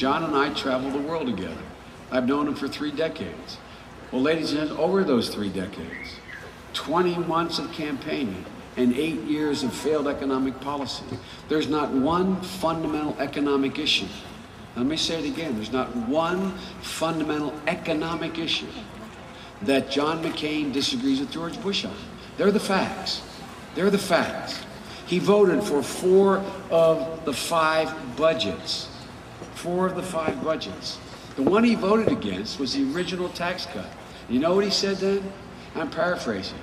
John and I traveled the world together. I've known him for 3 decades. Well, ladies and gentlemen, over those 3 decades, 20 months of campaigning and 8 years of failed economic policy, there's not one fundamental economic issue. Let me say it again. There's not one fundamental economic issue that John McCain disagrees with George Bush on. They're the facts. They're the facts. He voted for 4 of the 5 budgets. 4 of the 5 budgets. The one he voted against was the original tax cut. You know what he said then? I'm paraphrasing.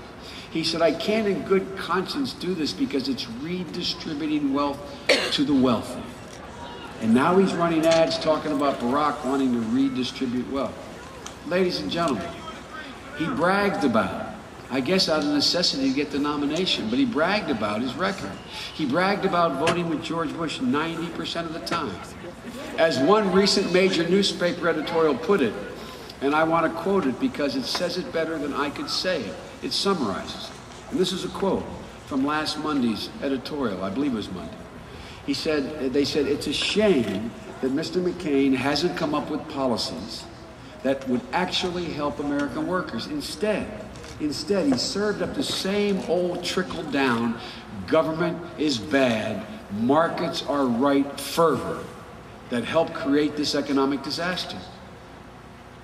He said, I can't in good conscience do this because it's redistributing wealth to the wealthy. And now he's running ads talking about Barack wanting to redistribute wealth. Ladies and gentlemen, he bragged about, I guess out of necessity to get the nomination, but he bragged about his record. He bragged about voting with George Bush 90% of the time. As one recent major newspaper editorial put it, and I want to quote it because it says it better than I could say it. It summarizes. And this is a quote from last Monday's editorial. I believe it was Monday. He said, they said, it's a shame that Mr. McCain hasn't come up with policies that would actually help American workers. Instead, he served up the same old trickle-down, government is bad, markets are right fervor that helped create this economic disaster.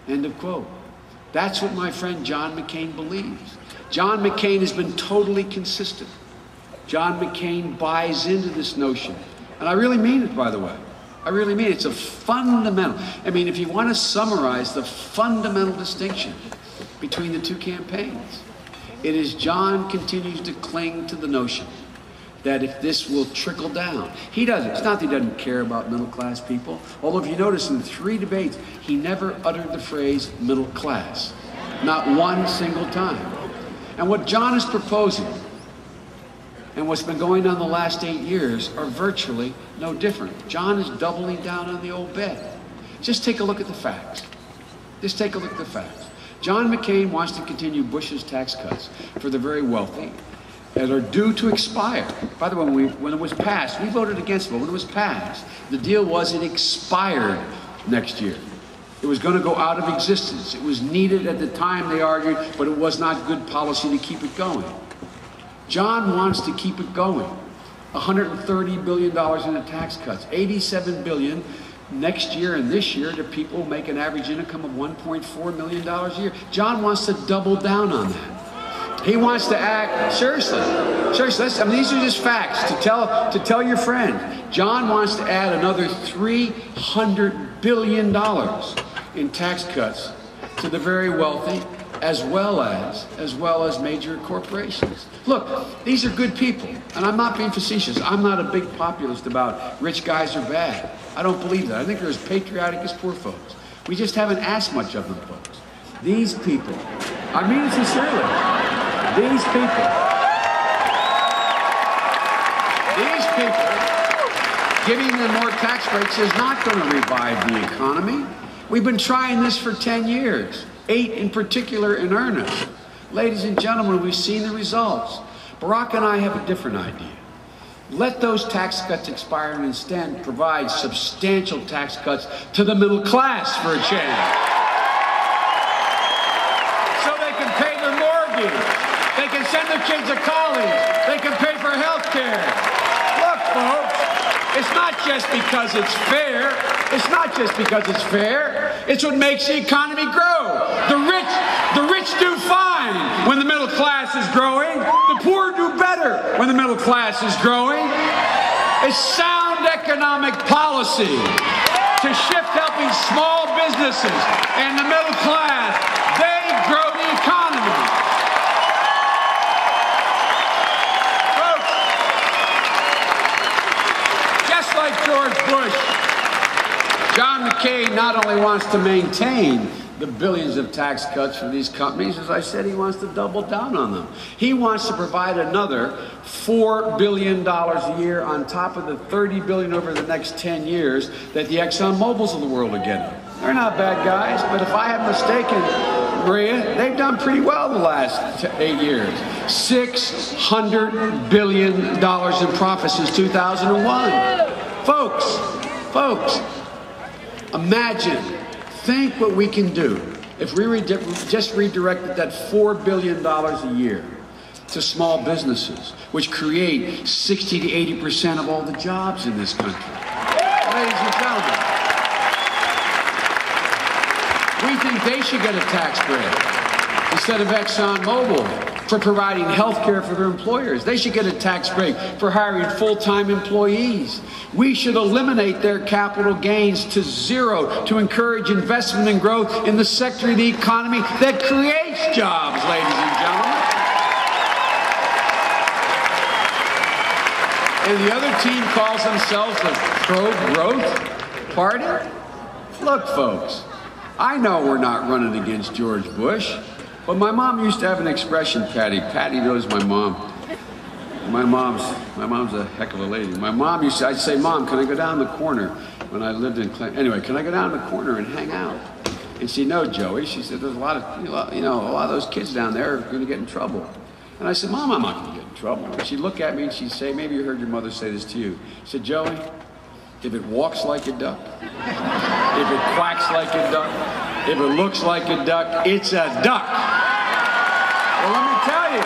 End of quote. That's what my friend John McCain believes. John McCain has been totally consistent. John McCain buys into this notion. And I really mean it, by the way. I really mean it. It's a fundamental. I mean, if you want to summarize the fundamental distinction between the 2 campaigns, it is John continues to cling to the notion that if this will trickle down. He doesn't. It's not that he doesn't care about middle-class people. Although if you notice in 3 debates, he never uttered the phrase middle class. Not one single time. And what John is proposing and what's been going on the last 8 years are virtually no different. John is doubling down on the old bet. Just take a look at the facts. Just take a look at the facts. John McCain wants to continue Bush's tax cuts for the very wealthy that are due to expire. By the way, when it was passed, we voted against it, but when it was passed, the deal was it expired next year. It was going to go out of existence. It was needed at the time, they argued, but it was not good policy to keep it going. John wants to keep it going. $130 billion in the tax cuts, $87 billion next year and this year to people who make an average income of $1.4 million a year. John wants to double down on that. He wants to act, seriously, I mean, these are just facts to tell your friend. John wants to add another $300 billion in tax cuts to the very wealthy, as well as major corporations. Look, these are good people, and I'm not being facetious. I'm not a big populist about rich guys are bad. I don't believe that. I think they're as patriotic as poor folks. We just haven't asked much of them, folks. These people, I mean it sincerely. These people, giving them more tax breaks is not going to revive the economy. We've been trying this for 10 years, 8 in particular in earnest. Ladies and gentlemen, we've seen the results. Barack and I have a different idea. Let those tax cuts expire and instead provide substantial tax cuts to the middle class for a change. So they can pay their mortgage. They can send their kids to college. They can pay for health care. Look, folks, it's not just because it's fair. It's not just because it's fair. It's what makes the economy grow. The rich do fine when the middle class is growing. The poor do better when the middle class is growing. It's sound economic policy to shift helping small businesses and the middle class. They grow the economy. Folks, just like George Bush, John McCain not only wants to maintain the billions of tax cuts for these companies, as I said, he wants to double down on them. He wants to provide another $4 billion a year on top of the $30 billion over the next 10 years that the Exxon Mobils of the world are getting. They're not bad guys, but if I am mistaken, Maria, they've done pretty well the last 8 years. $600 billion in profits since 2001. Folks, Imagine, think what we can do if we just redirected that $4 billion a year to small businesses, which create 60 to 80% of all the jobs in this country. Ladies and gentlemen, we think they should get a tax break instead of ExxonMobil for providing health care for their employers. They should get a tax break for hiring full-time employees. We should eliminate their capital gains to zero to encourage investment and growth in the sector of the economy that creates jobs, ladies and gentlemen. And the other team calls themselves the pro-growth party? Look, folks, I know we're not running against George Bush, but my mom used to have an expression, Patty. Patty knows my mom. My mom's a heck of a lady. My mom used to, I'd say, Mom, can I go down the corner when I lived in Clinton? Anyway, can I go down the corner and hang out? And she, no, Joey. She said, there's a lot of those kids down there are going to get in trouble. And I said, Mom, I'm not going to get in trouble. And she'd look at me and she'd say, maybe you heard your mother say this to you. She said, Joey, if it walks like a duck, if it quacks like a duck, if it looks like a duck, it's a duck. Well, let me tell you,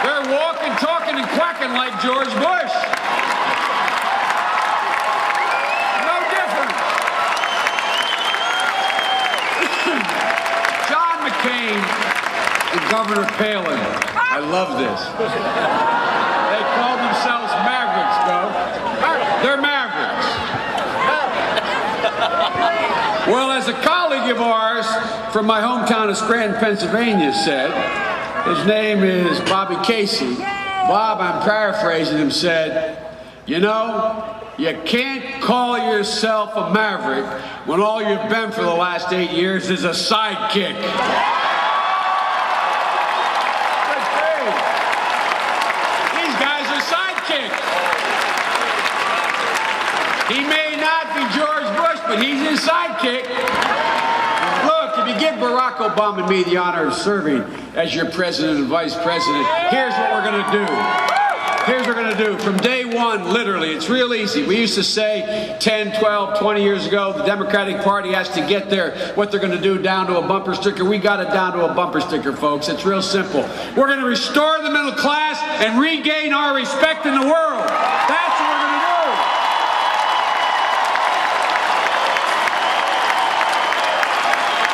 they're walking, talking, and quacking like George Bush. No different. John McCain and Governor Palin, I love this. They call themselves Mavericks, though. They're Mavericks. Well, as a colleague of ours from my hometown of Scranton, Pennsylvania said, his name is Bobby Casey. Bob, I'm paraphrasing him, said, you know, you can't call yourself a maverick when all you've been for the last 8 years is a sidekick. These guys are sidekicks. He may not be George Bush, but he's his sidekick. Look, if you give Barack Obama and me the honor of serving as your president and vice president, here's what we're going to do. Here's what we're going to do. From day one, literally, it's real easy. We used to say 10, 12, 20 years ago, the Democratic Party has to get what they're going to do down to a bumper sticker. We got it down to a bumper sticker, folks. It's real simple. We're going to restore the middle class and regain our respect in the world. That's